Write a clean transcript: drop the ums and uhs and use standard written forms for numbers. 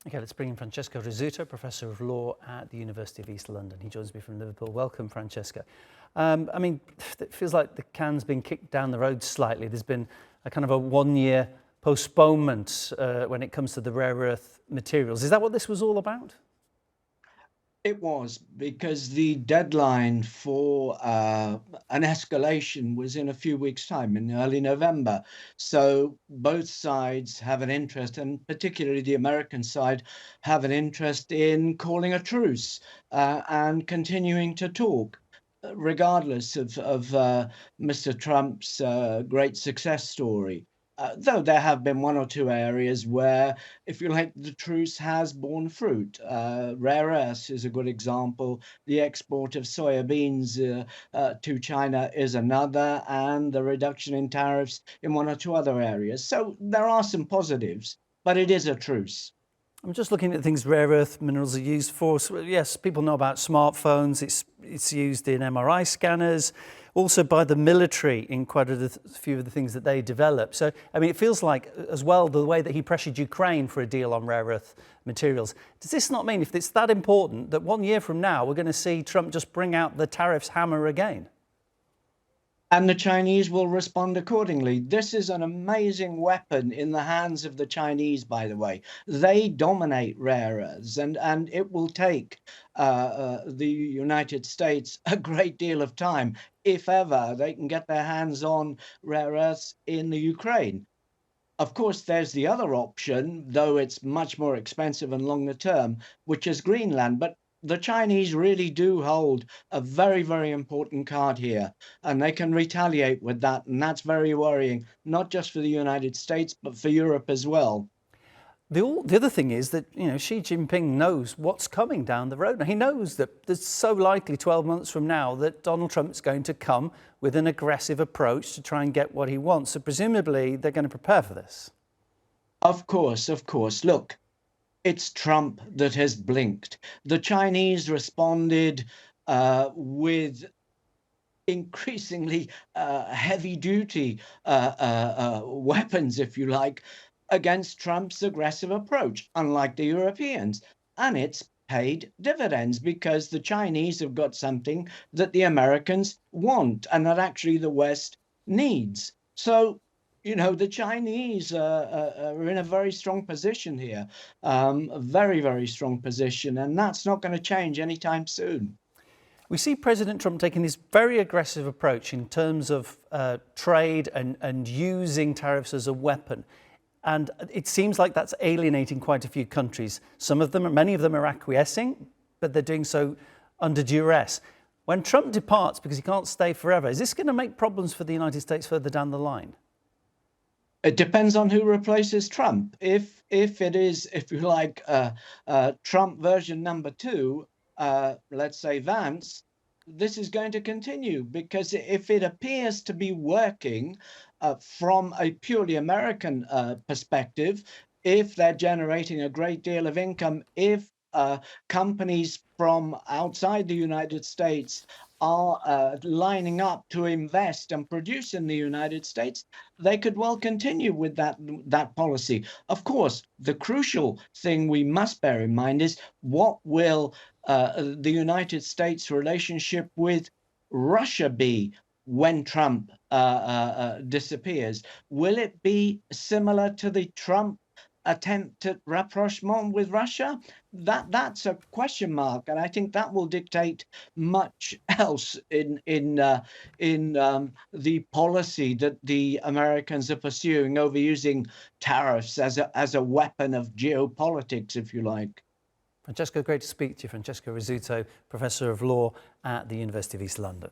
Okay, let's bring in Francesco Rizzuto, Professor of Law at the University of East London. He joins me from Liverpool. Welcome, Francesco. It feels like the can's been kicked down the road slightly. There's been a kind of a one-year postponement when it comes to the rare earth materials. Is that what this was all about? It was, because the deadline for an escalation was in a few weeks' time, in early November. So both sides have an interest, and particularly the American side have an interest in calling a truce and continuing to talk, regardless of Mr. Trump's great success story. Though there have been one or two areas where, if you like, the truce has borne fruit. Rare earths is a good example. The export of soybeans to China is another, and the reduction in tariffs in one or two other areas. So there are some positives, but it is a truce. I'm just looking at things rare earth minerals are used for. So, yes, people know about smartphones. It's used in MRI scanners, also by the military in quite a few of the things that they develop. So, it feels like, as well, the way that he pressured Ukraine for a deal on rare earth materials. Does this not mean, if it's that important, that 1 year from now we're going to see Trump just bring out the tariffs hammer again? And the Chinese will respond accordingly. This is an amazing weapon in the hands of the Chinese, by the way. They dominate rare earths, and it will take the United States a great deal of time, if ever they can get their hands on rare earths in the Ukraine. Of course, there's the other option, though it's much more expensive and longer term, which is Greenland. But the Chinese really do hold a very, very important card here, and they can retaliate with that. And that's very worrying, not just for the United States, but for Europe as well. The other thing is that, Xi Jinping knows what's coming down the road. Now, he knows that it's so likely 12 months from now that Donald Trump's going to come with an aggressive approach to try and get what he wants. So presumably they're going to prepare for this. Of course, of course. Look, it's Trump that has blinked. The Chinese responded with increasingly heavy-duty weapons, if you like, against Trump's aggressive approach, unlike the Europeans. And it's paid dividends, because the Chinese have got something that the Americans want and that actually the West needs. So, the Chinese are in a very strong position here, a very, very strong position, and that's not going to change anytime soon. We see President Trump taking this very aggressive approach in terms of trade and using tariffs as a weapon. And it seems like that's alienating quite a few countries. Many of them are acquiescing, but they're doing so under duress. When Trump departs, because he can't stay forever, is this going to make problems for the United States further down the line? It depends on who replaces Trump. If it is, if you like, Trump version number 2, let's say Vance, this is going to continue, because if it appears to be working from a purely American perspective, if they're generating a great deal of income, if companies from outside the United States are lining up to invest and produce in the United States, they could well continue with that policy. Of course, the crucial thing we must bear in mind is, what will the United States' relationship with Russia be when Trump disappears? Will it be similar to the Trump attempt at rapprochement with Russia? That's a question mark, and I think that will dictate much else in the policy that the Americans are pursuing over using tariffs as a weapon of geopolitics, if you like. Francesco, great to speak to you. Francesco Rizzuto, Professor of Law at the University of East London.